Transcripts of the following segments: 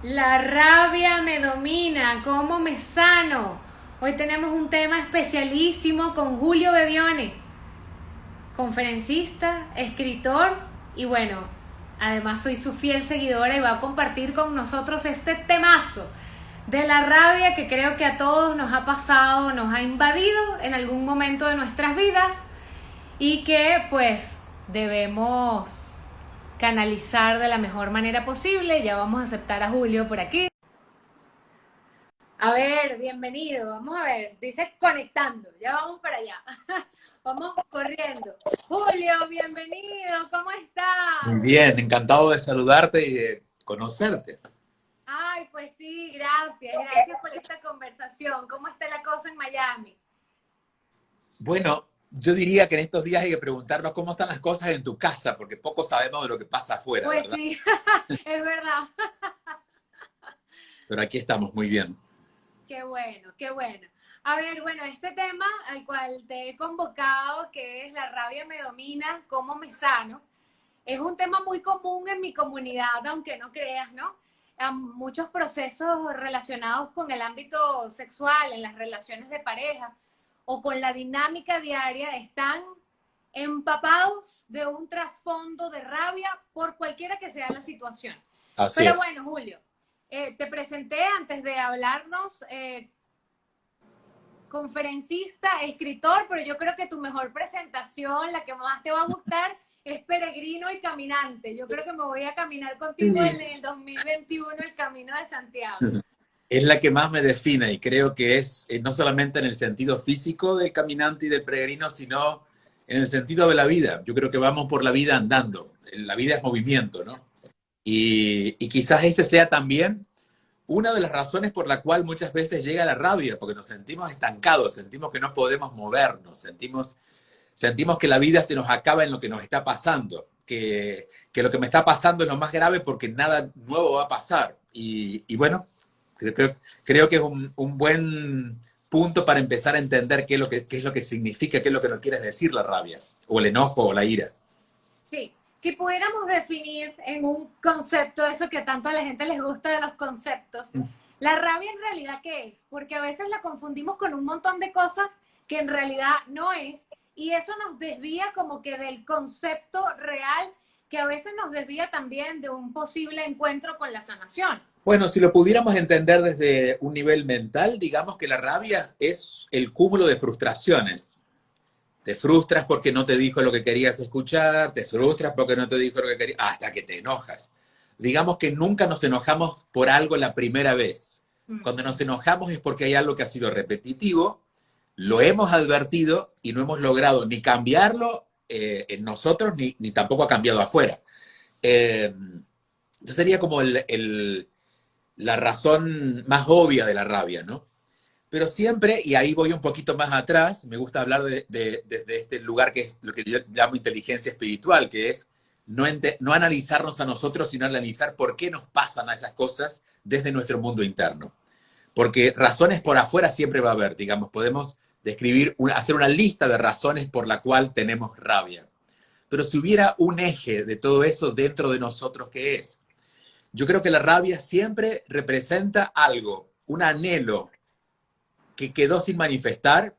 La rabia me domina, ¿cómo me sano? Hoy tenemos un tema especialísimo con Julio Bebione, conferencista, escritor y bueno, además soy su fiel seguidora y va a compartir con nosotros este temazo de la rabia que creo que a todos nos ha pasado, nos ha invadido en algún momento de nuestras vidas y que pues debemos canalizar de la mejor manera posible. Ya vamos a aceptar a Julio por aquí. A ver, bienvenido. Vamos a ver, dice conectando. Ya vamos para allá. Vamos corriendo. Julio, bienvenido. ¿Cómo Muy estás? bien, encantado de saludarte y de conocerte. Ay, pues sí, gracias. Gracias por esta conversación. ¿Cómo está la cosa en Miami? Bueno, yo diría que en estos días hay que preguntarnos cómo están las cosas en tu casa, porque poco sabemos de lo que pasa afuera, Pues ¿verdad? sí, es verdad. Pero aquí estamos muy bien. Qué bueno, qué bueno. A ver, bueno, este tema al cual te he convocado, que es la rabia me domina, ¿cómo me sano? Es un tema muy común en mi comunidad, aunque no creas, ¿no? Muchos procesos relacionados con el ámbito sexual, en las relaciones de pareja o con la dinámica diaria están empapados de un trasfondo de rabia por cualquiera que sea la situación. Así Pero es. bueno, Julio, te presenté antes de hablarnos conferencista, escritor, pero yo creo que tu mejor presentación, la que más te va a gustar, es peregrino y caminante. Yo creo que me voy a caminar contigo Sí. en el 2021 el Camino de Santiago. Es la que más me define y creo que es no solamente en el sentido físico del caminante y del peregrino, sino en el sentido de la vida. Yo creo que vamos por la vida andando. La vida es movimiento, ¿no? Y quizás ese sea también una de las razones por la cual muchas veces llega la rabia, porque nos sentimos estancados, sentimos que no podemos movernos, sentimos que la vida se nos acaba en lo que nos está pasando, que lo que me está pasando es lo más grave porque nada nuevo va a pasar. Y bueno, creo que es un buen punto para empezar a entender qué es lo que significa, qué es lo que nos quiere decir la rabia, o el enojo, o la ira. Sí, si pudiéramos definir en un concepto eso que tanto a la gente les gusta de los conceptos, la rabia en realidad ¿qué es? Porque a veces la confundimos con un montón de cosas que en realidad no es y eso nos desvía como que del concepto real que a veces nos desvía también de un posible encuentro con la sanación. Bueno, si lo pudiéramos entender desde un nivel mental, digamos que la rabia es el cúmulo de frustraciones. Te frustras porque no te dijo lo que querías escuchar, te frustras porque no te dijo lo que querías, hasta que te enojas. Digamos que nunca nos enojamos por algo la primera vez. Cuando nos enojamos es porque hay algo que ha sido repetitivo, lo hemos advertido y no hemos logrado ni cambiarlo en nosotros, ni tampoco ha cambiado afuera. Eh, Entonces sería como la razón más obvia de la rabia, ¿no? Pero siempre, y ahí voy un poquito más atrás, me gusta hablar desde este lugar que es lo que yo llamo inteligencia espiritual, que es no analizarnos a nosotros, sino analizar por qué nos pasan a esas cosas desde nuestro mundo interno. Porque razones por afuera siempre va a haber, digamos, podemos hacer una lista de razones por la cual tenemos rabia. Pero si hubiera un eje de todo eso dentro de nosotros, ¿qué es? Yo creo que la rabia siempre representa algo, un anhelo que quedó sin manifestar.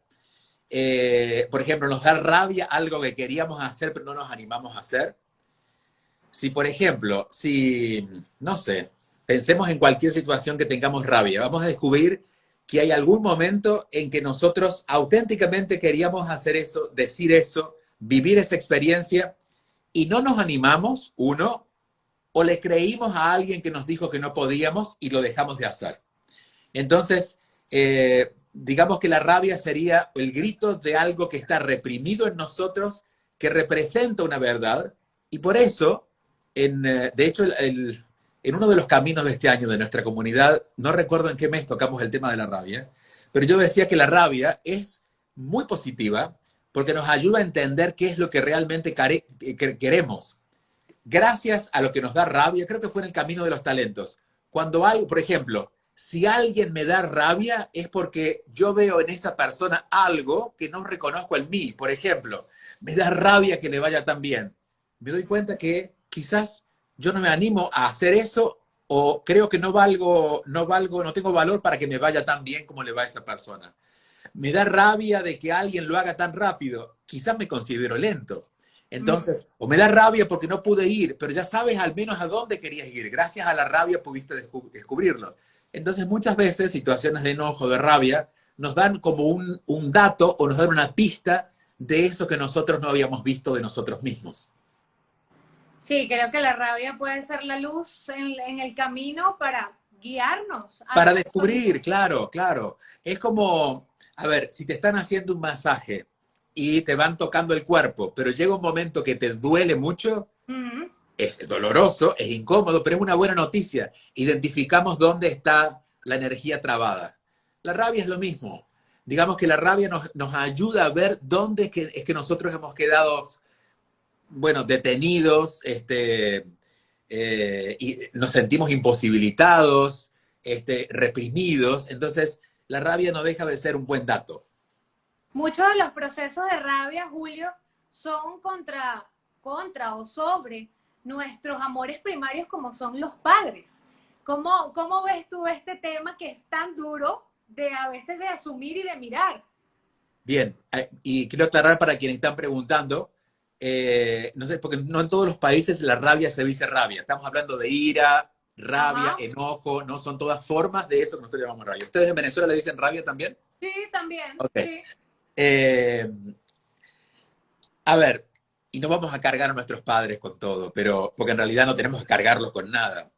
Por ejemplo, nos da rabia algo que queríamos hacer pero no nos animamos a hacer. Si, por ejemplo, no sé, pensemos en cualquier situación que tengamos rabia, vamos a descubrir que hay algún momento en que nosotros auténticamente queríamos hacer eso, decir eso, vivir esa experiencia y no nos animamos, uno, o le creímos a alguien que nos dijo que no podíamos y lo dejamos de hacer. Entonces, digamos que la rabia sería el grito de algo que está reprimido en nosotros, que representa una verdad, y por eso, de hecho, en uno de los caminos de este año de nuestra comunidad, no recuerdo en qué mes tocamos el tema de la rabia, pero yo decía que la rabia es muy positiva porque nos ayuda a entender qué es lo que realmente queremos. Gracias a lo que nos da rabia, creo que fue en el camino de los talentos. Cuando algo, por ejemplo, si alguien me da rabia es porque yo veo en esa persona algo que no reconozco en mí. Por ejemplo, me da rabia que le vaya tan bien. Me doy cuenta que quizás yo no me animo a hacer eso o creo que no tengo valor para que me vaya tan bien como le va a esa persona. Me da rabia de que alguien lo haga tan rápido, quizás me considero lento. Entonces, o me da rabia porque no pude ir, pero ya sabes al menos a dónde querías ir. Gracias a la rabia pudiste descubrirlo. Entonces, muchas veces, situaciones de enojo, de rabia, nos dan como un dato o nos dan una pista de eso que nosotros no habíamos visto de nosotros mismos. Sí, creo que la rabia puede ser la luz en el camino para guiarnos a Para la descubrir, solución. claro, claro. Es como, a ver, si te están haciendo un masaje y te van tocando el cuerpo, pero llega un momento que te duele mucho, Mm. es doloroso, es incómodo, pero es una buena noticia. Identificamos dónde está la energía trabada. La rabia es lo mismo. Digamos que la rabia nos ayuda a ver dónde es que nosotros hemos quedado, bueno, detenidos, y nos sentimos imposibilitados, reprimidos. Entonces, la rabia no deja de ser un buen dato. Muchos de los procesos de rabia, Julio, son contra o sobre nuestros amores primarios como son los padres. ¿Cómo ves tú este tema que es tan duro de a veces de asumir y de mirar? Bien, y quiero aclarar para quienes están preguntando, no sé, porque no en todos los países la rabia se dice rabia. Estamos hablando de ira, rabia, Ajá. enojo, ¿no? Son todas formas de eso que nosotros llamamos rabia. ¿Ustedes en Venezuela le dicen rabia también? Sí, también, Ok. sí. Eh, a ver, y no vamos a cargar a nuestros padres con todo, pero porque en realidad no tenemos que cargarlos con nada.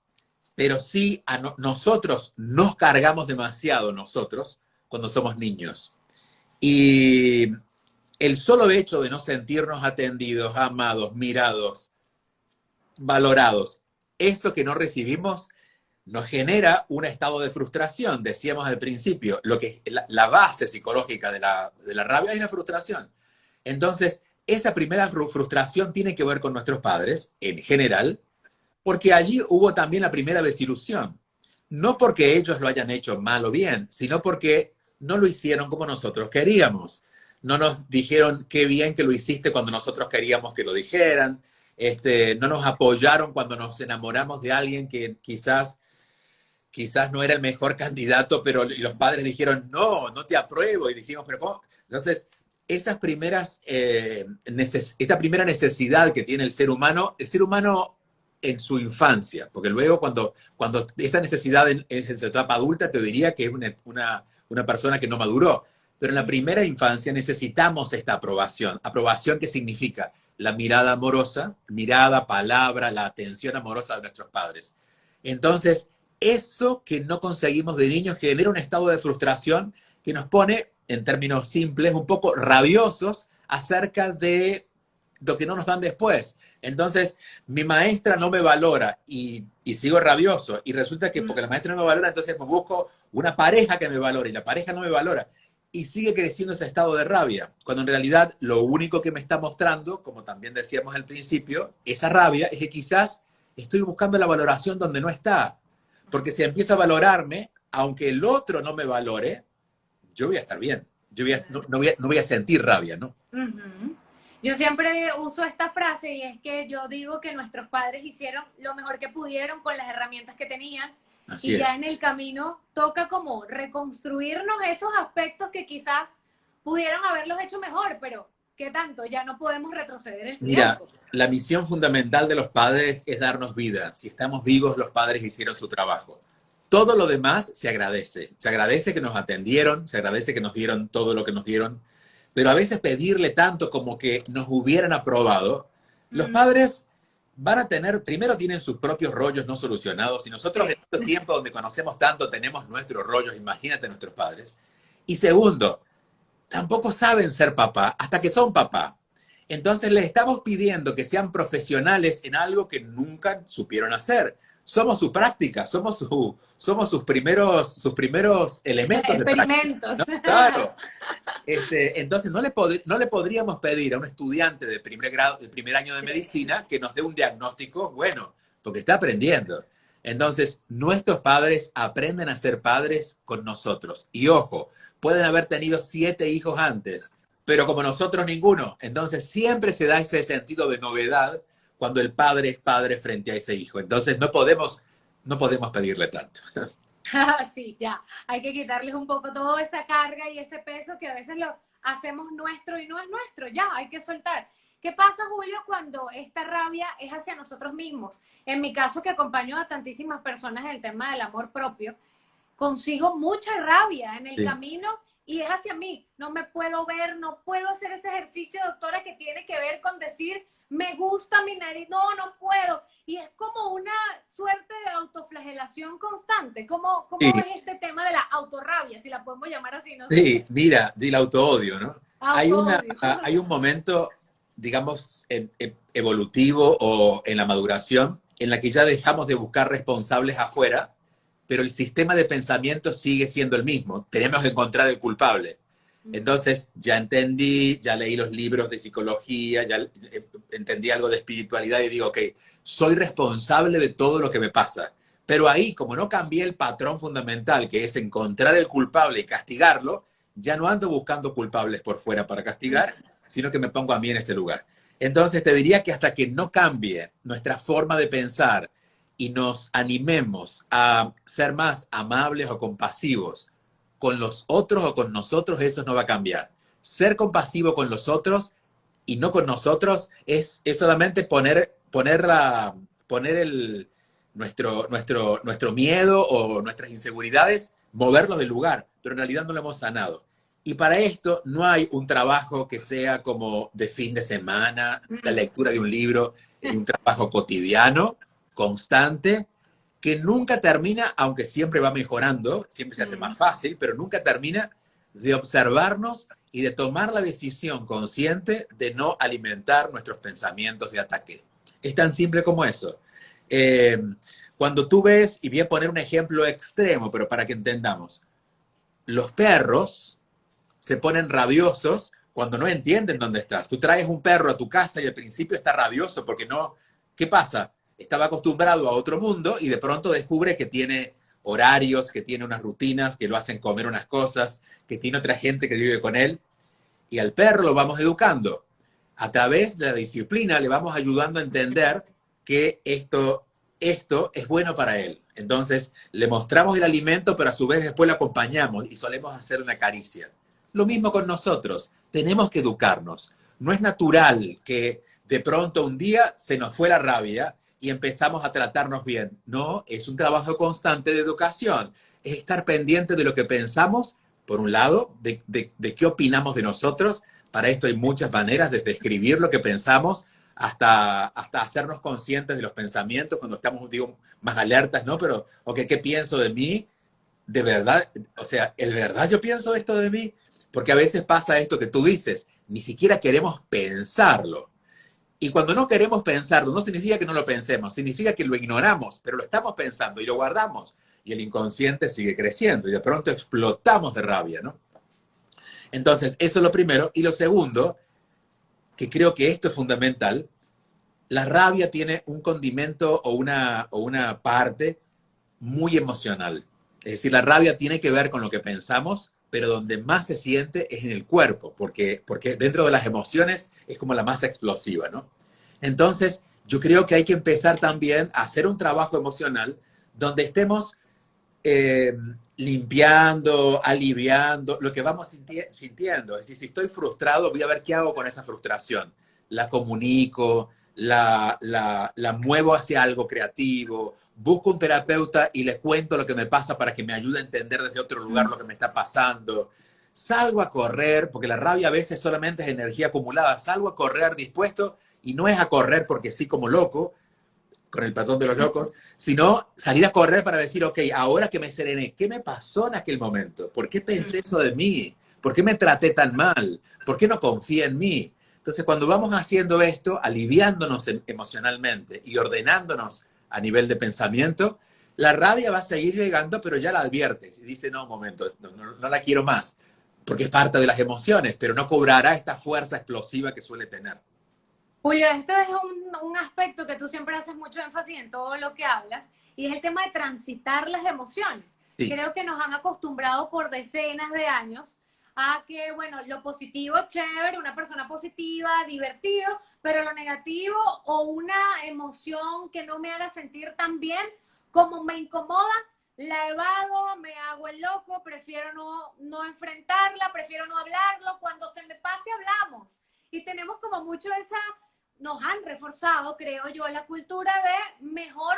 Pero sí nosotros nos cargamos demasiado nosotros cuando somos niños. Y el solo hecho de no sentirnos atendidos, amados, mirados, valorados, eso que no recibimos nos genera un estado de frustración. Decíamos al principio, lo que la base psicológica de la rabia es la frustración. Entonces, esa primera frustración tiene que ver con nuestros padres, en general, porque allí hubo también la primera desilusión. No porque ellos lo hayan hecho mal o bien, sino porque no lo hicieron como nosotros queríamos. No nos dijeron qué bien que lo hiciste cuando nosotros queríamos que lo dijeran. No nos apoyaron cuando nos enamoramos de alguien que quizás no era el mejor candidato, pero los padres dijeron, no, no te apruebo. Y dijimos, pero ¿cómo? Entonces, esta primera necesidad que tiene el ser humano en su infancia, porque luego cuando esta necesidad en su etapa adulta, te diría que es una persona que no maduró. Pero en la primera infancia necesitamos esta aprobación. ¿Aprobación qué significa? La mirada amorosa, mirada, palabra, la atención amorosa de nuestros padres. Entonces, eso que no conseguimos de niños genera un estado de frustración que nos pone, en términos simples, un poco rabiosos acerca de lo que no nos dan después. Entonces, mi maestra no me valora y sigo rabioso. Y resulta que porque la maestra no me valora, entonces me busco una pareja que me valore y la pareja no me valora. Y sigue creciendo ese estado de rabia, cuando en realidad lo único que me está mostrando, como también decíamos al principio, esa rabia es que quizás estoy buscando la valoración donde no está. Porque si empiezo a valorarme, aunque el otro no me valore, yo voy a estar bien. No voy a sentir rabia, ¿no? Uh-huh. Yo siempre uso esta frase y es que yo digo que nuestros padres hicieron lo mejor que pudieron con las herramientas que tenían Así y es. ya en el camino toca como reconstruirnos esos aspectos que quizás pudieron haberlos hecho mejor, pero ¿qué tanto? Ya no podemos retroceder el Mira, tiempo. la misión fundamental de los padres es darnos vida. Si estamos vivos, los padres hicieron su trabajo. Todo lo demás se agradece. Se agradece que nos atendieron, se agradece que nos dieron todo lo que nos dieron, pero a veces pedirle tanto como que nos hubieran aprobado, los padres van a tener, primero tienen sus propios rollos no solucionados, y nosotros en Sí. este tiempo donde conocemos tanto tenemos nuestros rollos, imagínate nuestros padres. Y segundo, tampoco saben ser papá hasta que son papá. Entonces les estamos pidiendo que sean profesionales en algo que nunca supieron hacer. Somos su práctica, somos sus primeros elementos de práctica, Experimentos. ¿no? Claro. Entonces no le podríamos pedir a un estudiante de primer grado, de primer año de medicina que nos dé un diagnóstico bueno, porque está aprendiendo. Entonces, nuestros padres aprenden a ser padres con nosotros. Y ojo, pueden haber tenido 7 hijos antes, pero como nosotros ninguno. Entonces, siempre se da ese sentido de novedad cuando el padre es padre frente a ese hijo. Entonces, no podemos pedirle tanto. Sí, ya. Hay que quitarles un poco toda esa carga y ese peso que a veces lo hacemos nuestro y no es nuestro. Ya, hay que soltar. ¿Qué pasa, Julio, cuando esta rabia es hacia nosotros mismos? En mi caso, que acompaño a tantísimas personas en el tema del amor propio, consigo mucha rabia en el Sí. camino y es hacia mí. No me puedo ver, no puedo hacer ese ejercicio, doctora, que tiene que ver con decir, me gusta mi nariz, no, no puedo. Y es como una suerte de autoflagelación constante. ¿Cómo Sí, ves este tema de la autorrabia, si la podemos llamar así? No sé. sí, mira, del auto-odio, ¿no? Autoodio. Hay un momento, digamos, evolutivo o en la maduración en la que ya dejamos de buscar responsables afuera, pero el sistema de pensamiento sigue siendo el mismo. Tenemos que encontrar el culpable. Entonces, ya entendí, ya leí los libros de psicología, ya entendí algo de espiritualidad y digo, ok, soy responsable de todo lo que me pasa. Pero ahí, como no cambié el patrón fundamental, que es encontrar el culpable y castigarlo, ya no ando buscando culpables por fuera para castigar, sino que me pongo a mí en ese lugar. Entonces, te diría que hasta que no cambie nuestra forma de pensar y nos animemos a ser más amables o compasivos con los otros o con nosotros, eso no va a cambiar. Ser compasivo con los otros y no con nosotros es solamente poner nuestro miedo o nuestras inseguridades, moverlos del lugar, pero en realidad no lo hemos sanado. Y para esto no hay un trabajo que sea como de fin de semana, la lectura de un libro, es un trabajo cotidiano, constante, que nunca termina, aunque siempre va mejorando, siempre se hace más fácil, pero nunca termina de observarnos y de tomar la decisión consciente de no alimentar nuestros pensamientos de ataque. Es tan simple como eso. Eh, Cuando tú ves, y voy a poner un ejemplo extremo, pero para que entendamos, los perros se ponen rabiosos cuando no entienden dónde estás. Tú traes un perro a tu casa y al principio está rabioso porque no... ¿Qué pasa? Estaba acostumbrado a otro mundo y de pronto descubre que tiene horarios, que tiene unas rutinas, que lo hacen comer unas cosas, que tiene otra gente que vive con él. Y al perro lo vamos educando. A través de la disciplina le vamos ayudando a entender que esto es bueno para él. Entonces le mostramos el alimento, pero a su vez después lo acompañamos y solemos hacer una caricia. Lo mismo con nosotros, tenemos que educarnos. No es natural que de pronto un día se nos fue la rabia y empezamos a tratarnos bien. No, es un trabajo constante de educación. Es estar pendiente de lo que pensamos, por un lado, de qué opinamos de nosotros. Para esto hay muchas maneras, desde escribir lo que pensamos hasta hacernos conscientes de los pensamientos cuando estamos, digo, más alertas, ¿no? Pero, ok, ¿qué pienso de mí? De verdad, o sea, ¿es verdad yo pienso esto de mí? Porque a veces pasa esto que tú dices, ni siquiera queremos pensarlo. Y cuando no queremos pensarlo, no significa que no lo pensemos, significa que lo ignoramos, pero lo estamos pensando y lo guardamos. Y el inconsciente sigue creciendo y de pronto explotamos de rabia, ¿no? Entonces, eso es lo primero. Y lo segundo, que creo que esto es fundamental, la rabia tiene un condimento o una parte muy emocional. Es decir, la rabia tiene que ver con lo que pensamos, pero donde más se siente es en el cuerpo, porque dentro de las emociones es como la más explosiva, ¿no? Entonces, yo creo que hay que empezar también a hacer un trabajo emocional donde estemos eh, limpiando, aliviando lo que vamos sintiendo. Es decir, si estoy frustrado, voy a ver qué hago con esa frustración. La comunico, la muevo hacia algo creativo, busco un terapeuta y le cuento lo que me pasa para que me ayude a entender desde otro lugar lo que me está pasando. Salgo a correr, porque la rabia a veces solamente es energía acumulada. Salgo a correr dispuesto y no es a correr porque sí como loco, con el perdón de los locos, sino salir a correr para decir, ok, ahora que me serené, ¿qué me pasó en aquel momento? ¿Por qué pensé eso de mí? ¿Por qué me traté tan mal? ¿Por qué no confía en mí? Entonces, cuando vamos haciendo esto, aliviándonos emocionalmente y ordenándonos a nivel de pensamiento, la rabia va a seguir llegando, pero ya la adviertes y dice, no, un momento, no la quiero más, porque es parte de las emociones, pero no cobrará esta fuerza explosiva que suele tener. Julio, esto es un aspecto que tú siempre haces mucho énfasis en todo lo que hablas, y es el tema de transitar las emociones. Sí, Creo que nos han acostumbrado por decenas de años a que, bueno, lo positivo, chévere, una persona positiva, divertido, pero lo negativo o una emoción que no me haga sentir tan bien, como me incomoda, la evado, me hago el loco, prefiero no enfrentarla, prefiero no hablarlo, cuando se me pase hablamos. Y tenemos como mucho esa, nos han reforzado, creo yo, la cultura de mejor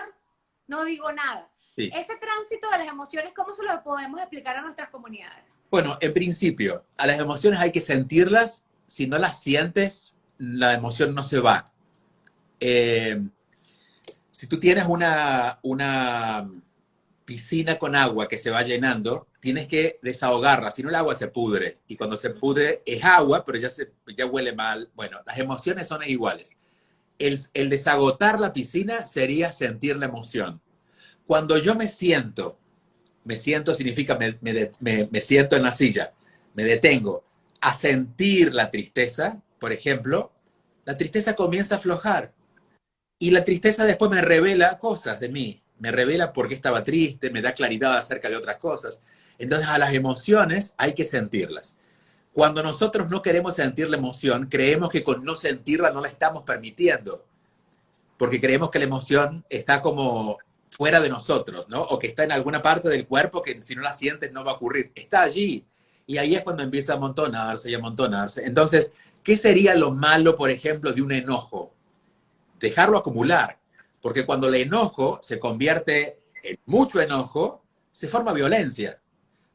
no digo nada. Sí. Ese tránsito de las emociones, ¿cómo se lo podemos explicar a nuestras comunidades? Bueno, en principio, a las emociones hay que sentirlas. Si no las sientes, la emoción no se va. Si tú tienes una piscina con agua que se va llenando, tienes que desahogarla, si no el agua se pudre. Y cuando se pudre es agua, pero ya huele mal. Bueno, las emociones son iguales. El desagotar la piscina sería sentir la emoción. Cuando yo me siento significa me siento en la silla, me detengo a sentir la tristeza, por ejemplo, la tristeza comienza a aflojar. Y la tristeza después me revela cosas de mí, me revela por qué estaba triste, me da claridad acerca de otras cosas. Entonces a las emociones hay que sentirlas. Cuando nosotros no queremos sentir la emoción, creemos que con no sentirla no la estamos permitiendo, porque creemos que la emoción está como fuera de nosotros, ¿no? O que está en alguna parte del cuerpo que si no la sientes no va a ocurrir. Está allí. Y ahí es cuando empieza a amontonarse y amontonarse. Entonces, ¿qué sería lo malo, por ejemplo, de un enojo? Dejarlo acumular, porque cuando el enojo se convierte en mucho enojo, se forma violencia.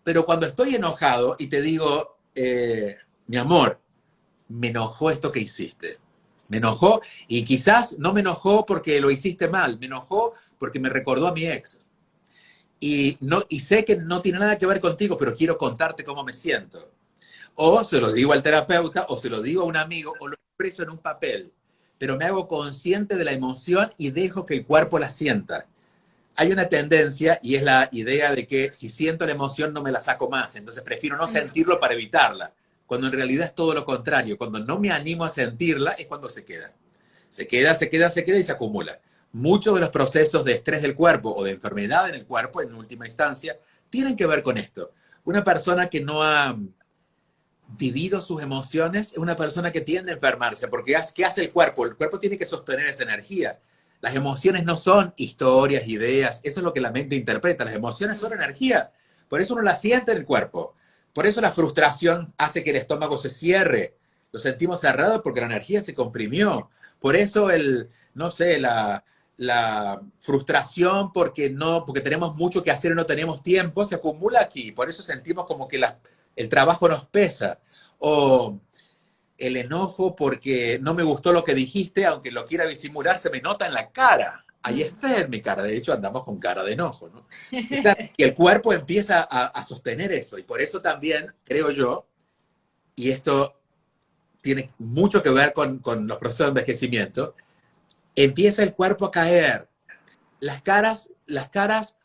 Pero cuando estoy enojado y te digo, mi amor, me enojó esto que hiciste, me enojó, y quizás no me enojó porque lo hiciste mal, me enojó porque me recordó a mi ex. Y sé que no tiene nada que ver contigo, pero quiero contarte cómo me siento. O se lo digo al terapeuta, o se lo digo a un amigo, o lo expreso en un papel. Pero me hago consciente de la emoción y dejo que el cuerpo la sienta. Hay una tendencia, y es la idea de que si siento la emoción no me la saco más, entonces prefiero no sentirlo para evitarla, cuando en realidad es todo lo contrario. Cuando no me animo a sentirla es cuando se queda. Se queda y se acumula. Muchos de los procesos de estrés del cuerpo o de enfermedad en el cuerpo, en última instancia, tienen que ver con esto. Una persona que no ha vivido sus emociones es una persona que tiende a enfermarse, porque ¿qué hace el cuerpo? El cuerpo tiene que sostener esa energía. Las emociones no son historias, ideas, eso es lo que la mente interpreta. Las emociones son energía, por eso uno la siente en el cuerpo. Por eso la frustración hace que el estómago se cierre. Lo sentimos cerrado porque la energía se comprimió. Por eso la frustración porque tenemos mucho que hacer y no tenemos tiempo, se acumula aquí. Por eso sentimos como que el trabajo nos pesa. O el enojo porque no me gustó lo que dijiste, aunque lo quiera disimular, se me nota en la cara. Ahí está en mi cara. De hecho, andamos con cara de enojo, ¿no? Y el cuerpo empieza a sostener eso. Y por eso también, creo yo, y esto tiene mucho que ver con los procesos de envejecimiento, empieza el cuerpo a caer. Las caras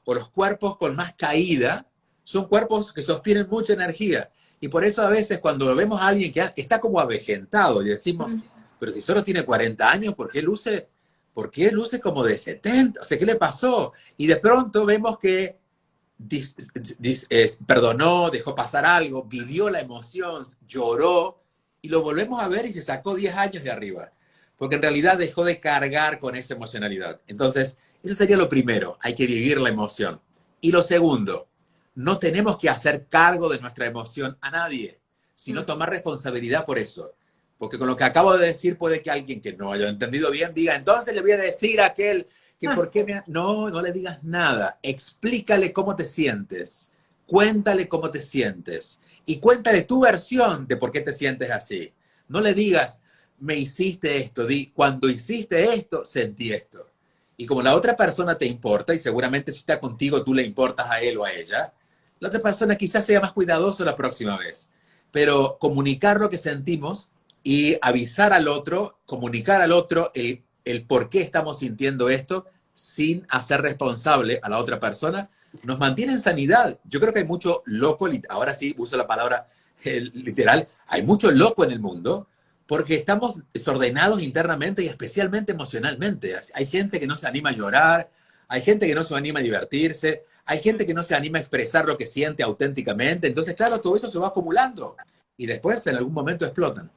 o los cuerpos con más caída son cuerpos que sostienen mucha energía. Y por eso a veces cuando vemos a alguien que está como avejentado y decimos, pero si solo tiene 40 años, ¿por qué luce como de 70? O sea, ¿qué le pasó? Y de pronto vemos que perdonó, dejó pasar algo, vivió la emoción, lloró, y lo volvemos a ver y se sacó 10 años de arriba. Porque en realidad dejó de cargar con esa emocionalidad. Entonces, eso sería lo primero, hay que vivir la emoción. Y lo segundo, no tenemos que hacer cargo de nuestra emoción a nadie, sino tomar responsabilidad por eso. Porque con lo que acabo de decir puede que alguien que no haya entendido bien diga, entonces le voy a decir a aquel que por qué me... No le digas nada. Explícale cómo te sientes. Cuéntale cómo te sientes. Y cuéntale tu versión de por qué te sientes así. No le digas, me hiciste esto. Cuando hiciste esto, sentí esto. Y como la otra persona te importa, y seguramente si está contigo tú le importas a él o a ella, la otra persona quizás sea más cuidadoso la próxima vez. Pero comunicar lo que sentimos y avisar al otro, comunicar al otro el por qué estamos sintiendo esto sin hacer responsable a la otra persona, nos mantiene en sanidad. Yo creo que hay mucho loco, ahora sí uso la palabra literal, hay mucho loco en el mundo porque estamos desordenados internamente y especialmente emocionalmente. Hay gente que no se anima a llorar, hay gente que no se anima a divertirse, hay gente que no se anima a expresar lo que siente auténticamente. Entonces, claro, todo eso se va acumulando y después en algún momento explotan.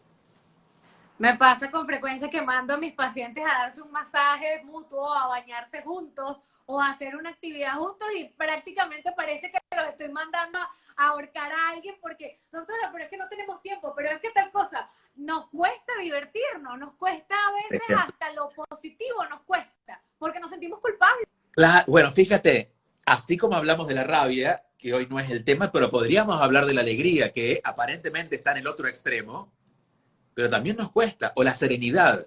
Me pasa con frecuencia que mando a mis pacientes a darse un masaje mutuo, a bañarse juntos o a hacer una actividad juntos y prácticamente parece que los estoy mandando a ahorcar a alguien porque, doctora, pero es que no tenemos tiempo, pero es que tal cosa, nos cuesta divertirnos, nos cuesta a veces hasta lo positivo, nos cuesta, porque nos sentimos culpables. Claro, bueno, fíjate, así como hablamos de la rabia, que hoy no es el tema, pero podríamos hablar de la alegría, que aparentemente está en el otro extremo, pero también nos cuesta, o la serenidad.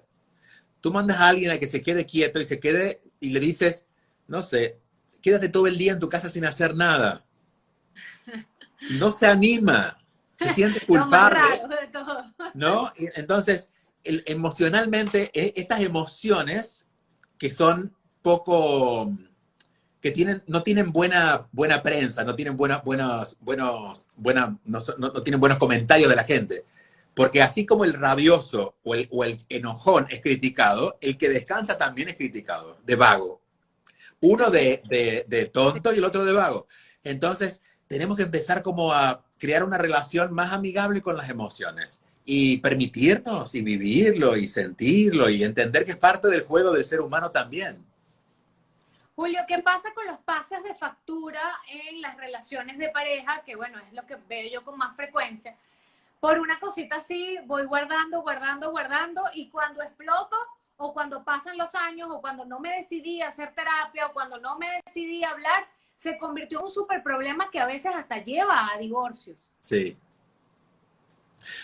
Tú mandas a alguien a que se quede quieto y se quede y le dices, no sé, quédate todo el día en tu casa sin hacer nada. No se anima, se siente culpable, lo más raro de todo. ¿no? Entonces, emocionalmente, estas emociones que son poco, que no tienen buena prensa, no tienen no tienen buenos comentarios de la gente. Porque así como el rabioso o el enojón es criticado, el que descansa también es criticado, de vago. Uno de tonto y el otro de vago. Entonces, tenemos que empezar como a crear una relación más amigable con las emociones y permitirnos y vivirlo y sentirlo y entender que es parte del juego del ser humano también. Julio, ¿qué pasa con los pases de factura en las relaciones de pareja? Que bueno, es lo que veo yo con más frecuencia. Por una cosita así, voy guardando, guardando, guardando, y cuando exploto, o cuando pasan los años, o cuando no me decidí a hacer terapia, o cuando no me decidí a hablar, se convirtió en un súper problema que a veces hasta lleva a divorcios. Sí.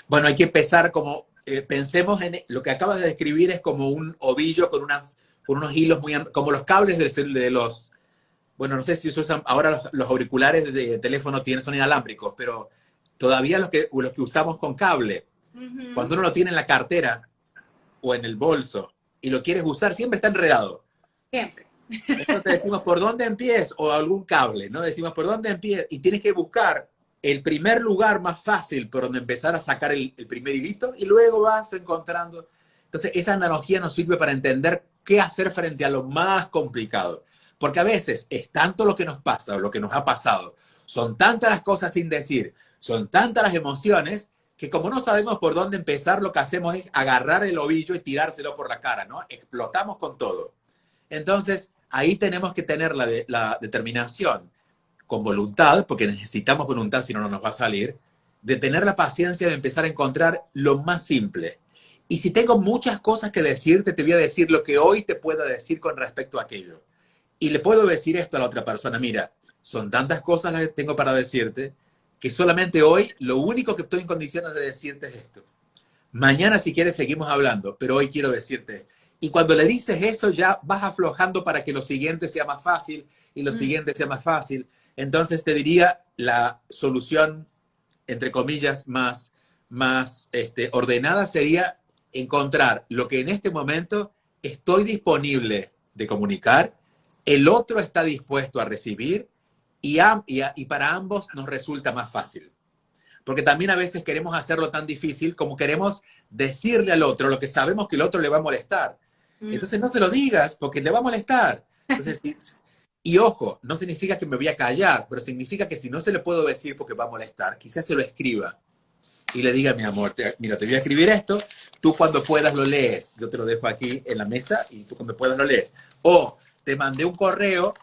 Bueno, hay que empezar como, pensemos en, lo que acabas de describir es como un ovillo con unos hilos muy, como los cables de los, bueno, no sé si se usan, ahora los auriculares de teléfono son inalámbricos, pero todavía los que usamos con cable, cuando uno lo tiene en la cartera o en el bolso y lo quieres usar, siempre está enredado. Siempre. Entonces decimos, ¿por dónde empiezo? O algún cable, ¿no? Decimos, ¿por dónde empiezo? Y tienes que buscar el primer lugar más fácil por donde empezar a sacar el primer hilito y luego vas encontrando. Entonces, esa analogía nos sirve para entender qué hacer frente a lo más complicado. Porque a veces es tanto lo que nos pasa o lo que nos ha pasado, son tantas las cosas sin decir, son tantas las emociones, que como no sabemos por dónde empezar, lo que hacemos es agarrar el ovillo y tirárselo por la cara, ¿no? Explotamos con todo. Entonces, ahí tenemos que tener la determinación con voluntad, porque necesitamos voluntad, si no, no nos va a salir, de tener la paciencia de empezar a encontrar lo más simple. Y si tengo muchas cosas que decirte, te voy a decir lo que hoy te pueda decir con respecto a aquello. Y le puedo decir esto a la otra persona, mira, son tantas cosas las que tengo para decirte, que solamente hoy lo único que estoy en condiciones de decirte es esto. Mañana, si quieres, seguimos hablando, pero hoy quiero decirte. Y cuando le dices eso, ya vas aflojando para que lo siguiente sea más fácil y lo siguiente sea más fácil. Entonces te diría la solución, entre comillas, más ordenada sería encontrar lo que en este momento estoy disponible de comunicar, el otro está dispuesto a recibir y para ambos nos resulta más fácil. Porque también a veces queremos hacerlo tan difícil como queremos decirle al otro lo que sabemos que el otro le va a molestar. Entonces no se lo digas porque le va a molestar. Entonces, y ojo, no significa que me voy a callar, pero significa que si no se le puedo decir porque va a molestar, quizás se lo escriba y le diga, mi amor, mira, te voy a escribir esto, tú cuando puedas lo lees, yo te lo dejo aquí en la mesa y tú cuando puedas lo lees. O te mandé un correo,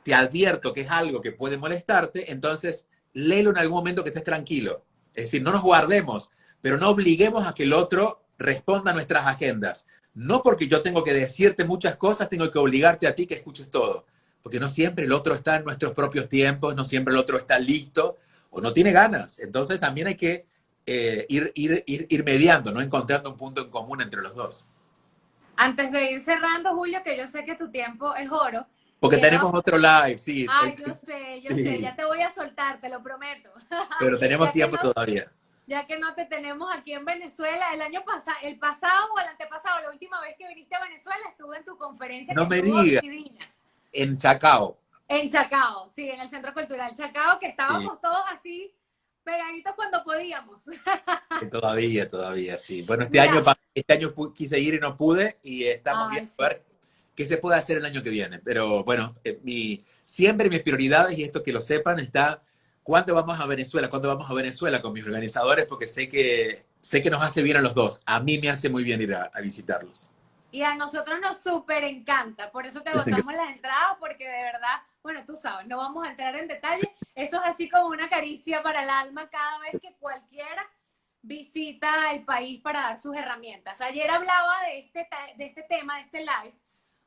te advierto que es algo que puede molestarte, entonces léelo en algún momento que estés tranquilo. Es decir, no nos guardemos, pero no obliguemos a que el otro responda a nuestras agendas. No porque yo tengo que decirte muchas cosas, tengo que obligarte a ti que escuches todo. Porque no siempre el otro está en nuestros propios tiempos, no siempre el otro está listo o no tiene ganas. Entonces también hay que ir mediando, ¿no? Encontrando un punto en común entre los dos. Antes de ir cerrando, Julio, que yo sé que tu tiempo es oro. Porque tenemos otro live, sí. Ay, yo sé, ya te voy a soltar, te lo prometo. Pero tenemos tiempo todavía. Ya que no te tenemos aquí en Venezuela, el pasado o el antepasado, la última vez que viniste a Venezuela, estuve en tu conferencia. No me digas. En Chacao. En Chacao, sí, en el Centro Cultural Chacao, que estábamos todos así, pegaditos cuando podíamos. Todavía, sí. Bueno, este año quise ir y no pude, y estamos viendo a ver qué se puede hacer el año que viene. Pero bueno, siempre mis prioridades, y esto que lo sepan, está ¿cuándo vamos a Venezuela? ¿Cuándo vamos a Venezuela con mis organizadores? Porque sé que nos hace bien a los dos. A mí me hace muy bien ir a visitarlos. Y a nosotros nos súper encanta, por eso te agotamos las entradas, porque de verdad, bueno, tú sabes, no vamos a entrar en detalle, eso es así como una caricia para el alma cada vez que cualquiera visita el país para dar sus herramientas. Ayer hablaba de este tema, de este live,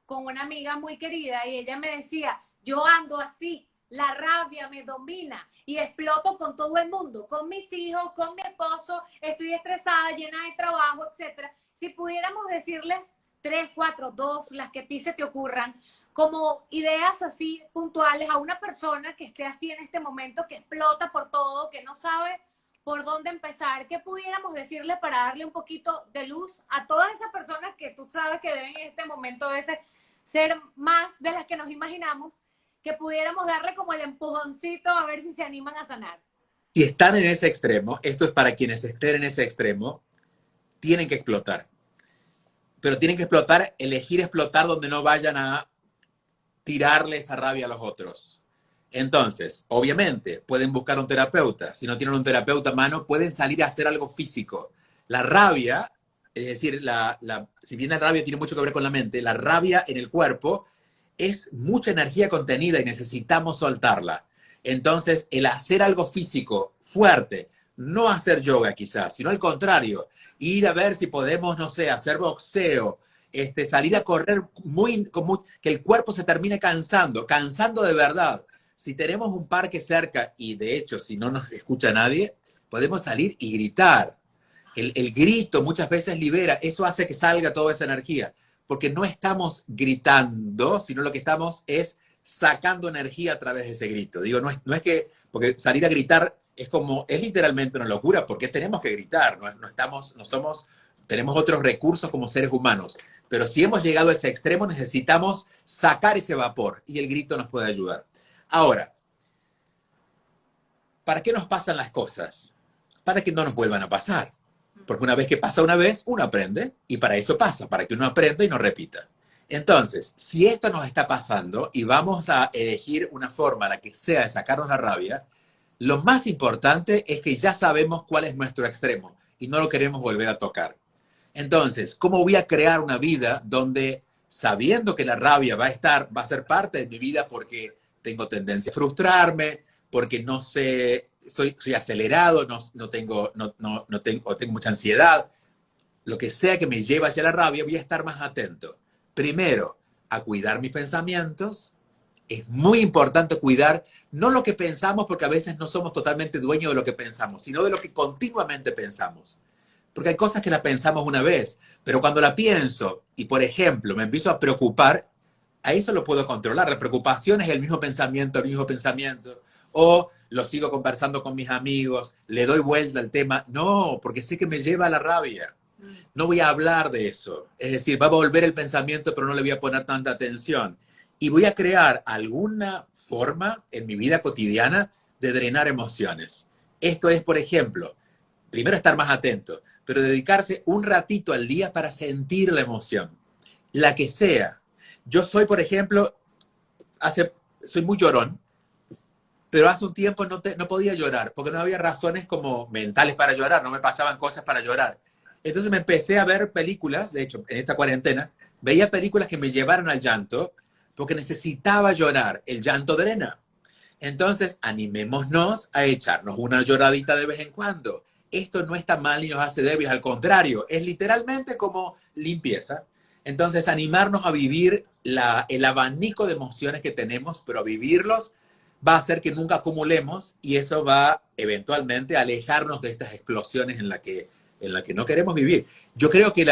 con una amiga muy querida y ella me decía, yo ando así, la rabia me domina y exploto con todo el mundo, con mis hijos, con mi esposo, estoy estresada, llena de trabajo, etcétera. Si pudiéramos decirles tres, cuatro, dos, las que a ti se te ocurran, como ideas así puntuales a una persona que esté así en este momento, que explota por todo, que no sabe por dónde empezar, ¿qué pudiéramos decirle para darle un poquito de luz a todas esas personas que tú sabes que deben en este momento a veces ser más de las que nos imaginamos, que pudiéramos darle como el empujoncito a ver si se animan a sanar? Si están en ese extremo, esto es para quienes estén en ese extremo, tienen que explotar. Pero tienen que explotar, elegir explotar donde no vayan a tirarle esa rabia a los otros. Entonces, obviamente, pueden buscar un terapeuta. Si no tienen un terapeuta a mano, pueden salir a hacer algo físico. La rabia, es decir, si bien la rabia tiene mucho que ver con la mente, la rabia en el cuerpo es mucha energía contenida y necesitamos soltarla. Entonces, el hacer algo físico fuerte, no hacer yoga quizás, sino al contrario, ir a ver si podemos, no sé, hacer boxeo, salir a correr que el cuerpo se termine cansando de verdad. Si tenemos un parque cerca, y de hecho, si no nos escucha nadie, podemos salir y gritar. El grito muchas veces libera, eso hace que salga toda esa energía, porque no estamos gritando, sino lo que estamos es sacando energía a través de ese grito. Digo, no es que, porque salir a gritar es literalmente una locura, porque tenemos que gritar, tenemos otros recursos como seres humanos, pero si hemos llegado a ese extremo necesitamos sacar ese vapor y el grito nos puede ayudar. Ahora, ¿para qué nos pasan las cosas? Para que no nos vuelvan a pasar. Porque una vez que pasa una vez, uno aprende, y para eso pasa, para que uno aprenda y no repita. Entonces, si esto nos está pasando y vamos a elegir una forma, la que sea, de sacarnos la rabia, lo más importante es que ya sabemos cuál es nuestro extremo y no lo queremos volver a tocar. Entonces, ¿cómo voy a crear una vida donde, sabiendo que la rabia va a ser parte de mi vida porque tengo tendencia a frustrarme, porque no sé, soy acelerado, tengo mucha ansiedad, lo que sea que me lleve hacia la rabia, voy a estar más atento. Primero, a cuidar mis pensamientos. Es muy importante cuidar no lo que pensamos, porque a veces no somos totalmente dueños de lo que pensamos, sino de lo que continuamente pensamos. Porque hay cosas que las pensamos una vez, pero cuando la pienso y, por ejemplo, me empiezo a preocupar, a eso lo puedo controlar. La preocupación es el mismo pensamiento, o lo sigo conversando con mis amigos, le doy vuelta al tema. No, porque sé que me lleva a la rabia. No voy a hablar de eso. Es decir, va a volver el pensamiento, pero no le voy a poner tanta atención. Y voy a crear alguna forma en mi vida cotidiana de drenar emociones. Esto es, por ejemplo, primero estar más atento, pero dedicarse un ratito al día para sentir la emoción, la que sea. Yo soy, por ejemplo, soy muy llorón, pero hace un tiempo no podía llorar, porque no había razones como mentales para llorar, no me pasaban cosas para llorar. Entonces me empecé a ver películas, de hecho, en esta cuarentena, veía películas que me llevaron al llanto, porque necesitaba llorar, el llanto drena. Entonces, animémonos a echarnos una lloradita de vez en cuando. Esto no está mal ni nos hace débiles, al contrario, es literalmente como limpieza. Entonces, animarnos a vivir el abanico de emociones que tenemos, pero a vivirlos va a hacer que nunca acumulemos y eso va eventualmente a alejarnos de estas explosiones en la que no queremos vivir. Yo creo que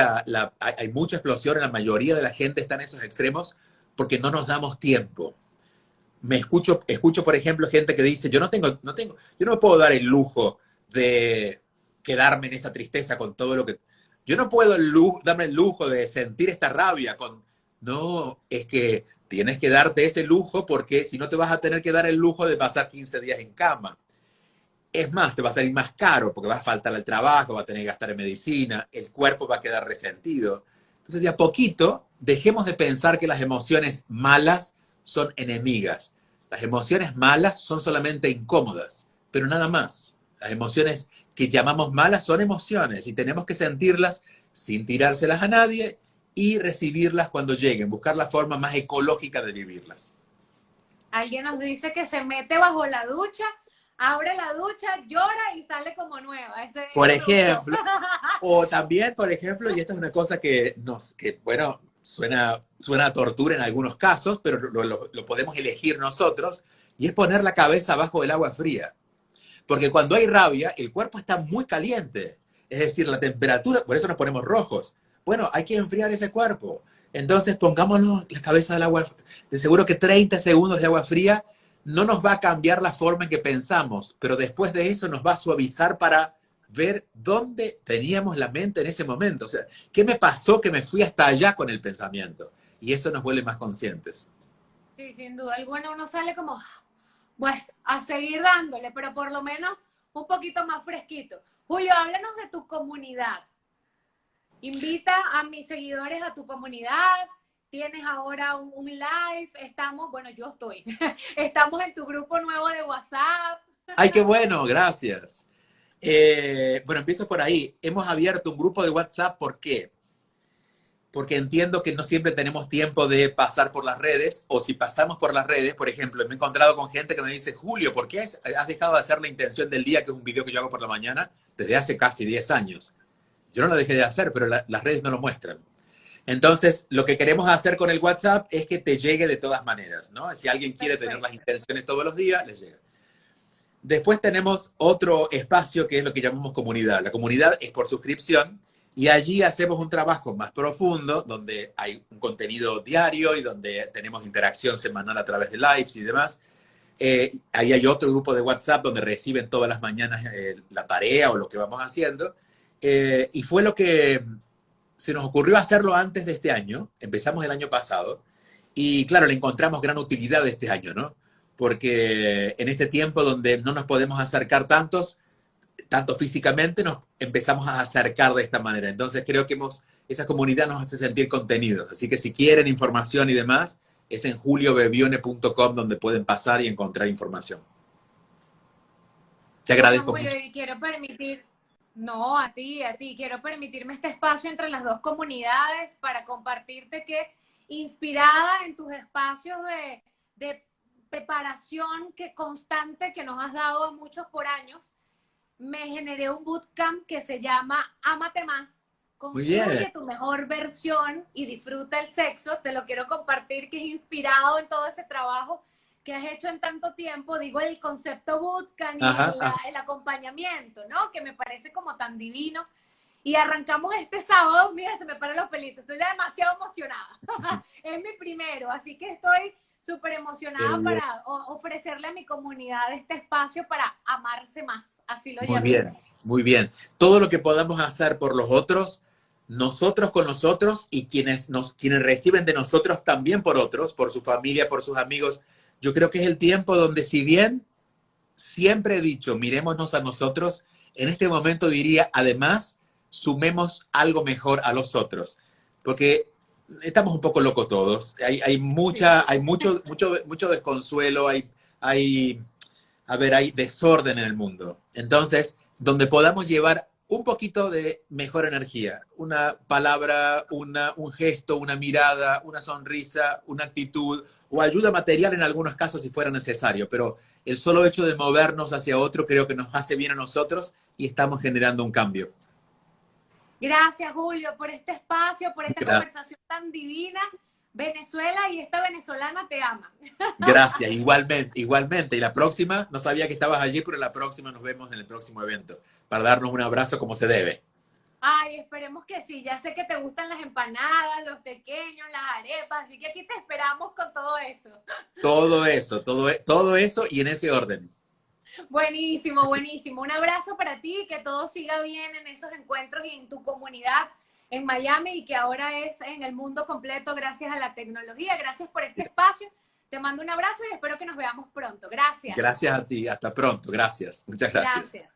hay mucha explosión, la mayoría de la gente está en esos extremos porque no nos damos tiempo. Escucho, por ejemplo, gente que dice, yo no me puedo dar el lujo de quedarme en esa tristeza con todo lo que... Yo no puedo darme el lujo de sentir esta rabia con... No, es que tienes que darte ese lujo porque si no te vas a tener que dar el lujo de pasar 15 días en cama. Es más, te va a salir más caro porque vas a faltar al trabajo, vas a tener que gastar en medicina, el cuerpo va a quedar resentido. Entonces, de a poquito, dejemos de pensar que las emociones malas son enemigas. Las emociones malas son solamente incómodas, pero nada más. Las emociones que llamamos malas son emociones y tenemos que sentirlas sin tirárselas a nadie y recibirlas cuando lleguen, buscar la forma más ecológica de vivirlas. Alguien nos dice que se mete bajo la ducha, abre la ducha, llora y sale como nueva. Por Ese me gustó. ejemplo, o también, por ejemplo, y esta es una cosa bueno, suena a tortura en algunos casos, pero lo podemos elegir nosotros, y es poner la cabeza abajo del agua fría. Porque cuando hay rabia, el cuerpo está muy caliente. Es decir, la temperatura, por eso nos ponemos rojos. Bueno, hay que enfriar ese cuerpo. Entonces, pongámonos la cabeza del agua. De seguro que 30 segundos de agua fría no nos va a cambiar la forma en que pensamos, pero después de eso nos va a suavizar para ver dónde teníamos la mente en ese momento. O sea, ¿qué me pasó que me fui hasta allá con el pensamiento? Y eso nos vuelve más conscientes. Sí, sin duda alguna uno sale como, bueno, a seguir dándole, pero por lo menos un poquito más fresquito. Julio, háblanos de tu comunidad. Invita a mis seguidores a tu comunidad. Tienes ahora un live. Estamos, bueno, yo estoy. Estamos en tu grupo nuevo de WhatsApp. ¡Ay, qué bueno! Gracias. Bueno, empiezo por ahí. Hemos abierto un grupo de WhatsApp. ¿Por qué? Porque entiendo que no siempre tenemos tiempo de pasar por las redes, o si pasamos por las redes, por ejemplo, me he encontrado con gente que me dice, Julio, ¿por qué has dejado de hacer la intención del día, que es un video que yo hago por la mañana, desde hace casi 10 años? Yo no lo dejé de hacer, pero las redes no lo muestran. Entonces, lo que queremos hacer con el WhatsApp es que te llegue de todas maneras, ¿no? Si alguien quiere tener las intenciones todos los días, les llega. Después tenemos otro espacio que es lo que llamamos comunidad. La comunidad es por suscripción, y allí hacemos un trabajo más profundo, donde hay un contenido diario y donde tenemos interacción semanal a través de lives y demás. Ahí hay otro grupo de WhatsApp donde reciben todas las mañanas la tarea o lo que vamos haciendo. Y fue lo que se nos ocurrió hacerlo antes de este año. Empezamos el año pasado. Y claro, le encontramos gran utilidad este año, ¿no? Porque en este tiempo donde no nos podemos acercar tanto físicamente, nos empezamos a acercar de esta manera. Entonces creo que esa comunidad nos hace sentir contenidos. Así que si quieren información y demás, es en juliobebione.com donde pueden pasar y encontrar información. Te agradezco mucho. Y quiero a ti, quiero permitirme este espacio entre las dos comunidades para compartirte que, inspirada en tus espacios de preparación constante que nos has dado a muchos por años, me generé un bootcamp que se llama Ámate Más, construye tu mejor versión y disfruta el sexo. Te lo quiero compartir, que es inspirado en todo ese trabajo que has hecho en tanto tiempo. Digo, el concepto bootcamp y el acompañamiento, ¿no? Que me parece como tan divino. Y arrancamos este sábado. Mira, se me paran los pelitos, estoy demasiado emocionada. Es mi primero, así que estoy súper emocionada para ofrecerle a mi comunidad este espacio para amarse más, así lo llamo. Muy bien, muy bien. Todo lo que podamos hacer por los otros, nosotros con nosotros, y quienes reciben de nosotros también por otros, por su familia, por sus amigos. Yo creo que es el tiempo donde, si bien siempre he dicho, mirémonos a nosotros, en este momento diría, además, sumemos algo mejor a los otros. Porque estamos un poco locos todos. Hay mucho desconsuelo, hay desorden en el mundo. Entonces, donde podamos llevar un poquito de mejor energía, una palabra, un gesto, una mirada, una sonrisa, una actitud, o ayuda material en algunos casos si fuera necesario, pero el solo hecho de movernos hacia otro creo que nos hace bien a nosotros y estamos generando un cambio. Gracias, Julio, por este espacio, por esta conversación tan divina. Venezuela y esta venezolana te aman. Gracias, igualmente. Y la próxima, no sabía que estabas allí, pero la próxima nos vemos en el próximo evento para darnos un abrazo como se debe. Ay, esperemos que sí. Ya sé que te gustan las empanadas, los pequeños, las arepas, así que aquí te esperamos con todo eso. Todo eso y en ese orden. Buenísimo, buenísimo. Un abrazo para ti, que todo siga bien en esos encuentros y en tu comunidad en Miami, y que ahora es en el mundo completo gracias a la tecnología. Gracias por este espacio. Te mando un abrazo y espero que nos veamos pronto. Gracias. Gracias a ti. Hasta pronto. Gracias. Muchas gracias. Gracias.